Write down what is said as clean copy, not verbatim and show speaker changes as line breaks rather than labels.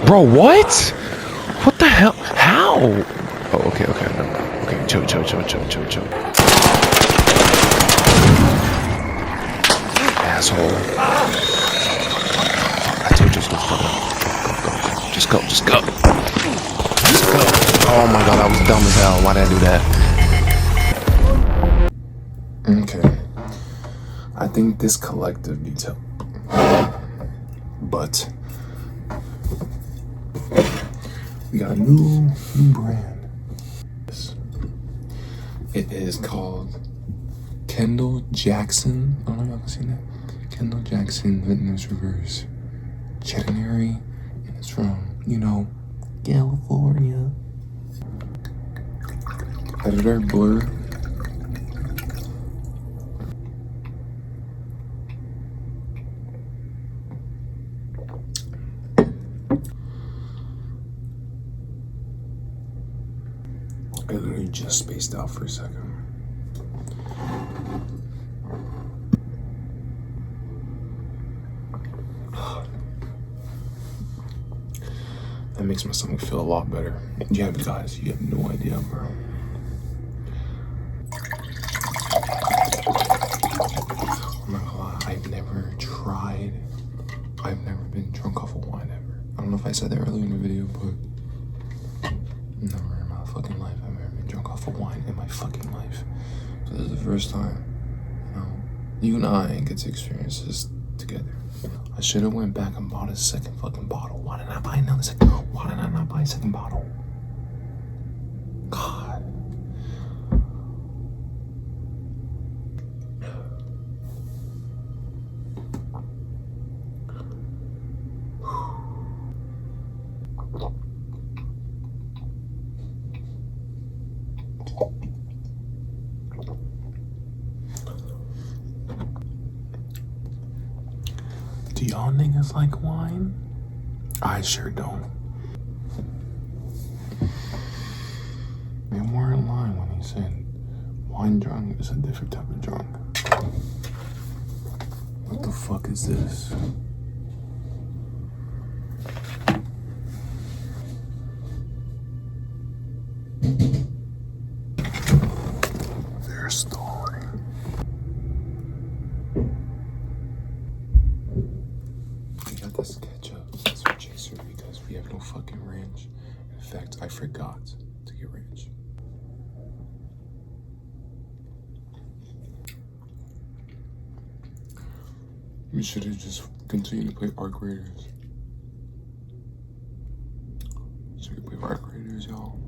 Bro, what? What the hell? How? Oh, okay, no. Okay, chill. Asshole. I told you to fuck up. Just go. Oh my god, that was dumb as hell. Why did I do that? Okay. I think this collective needs help. But we got a new brand. It is called Kendall Jackson. I don't know if y'all can see that. Kendall Jackson Fitness Reverse Chetanary, and it's from, California. Editor blur. I literally just spaced out for a second. That makes my stomach feel a lot better. Yeah, guys, you have no idea, bro. I'm not gonna lie, I've never been drunk off of wine ever. I don't know if I said that earlier in the video, but never in my fucking life I've ever been drunk off of wine in my fucking life. So this is the first time, you and I get to experience this together. I should have went back and bought a second fucking bottle. Why did I buy another second? Why did I not buy a second bottle? God. Do y'all niggas like wine? I sure don't. We were in line when he said wine drunk is a different type of drunk. What the fuck is this? They're stalling. We got this ketchup as our chaser because we have no fucking ranch. In fact, I forgot to get ranch. We should have just continued to play Arc Raiders. So we play Arc Raiders, y'all.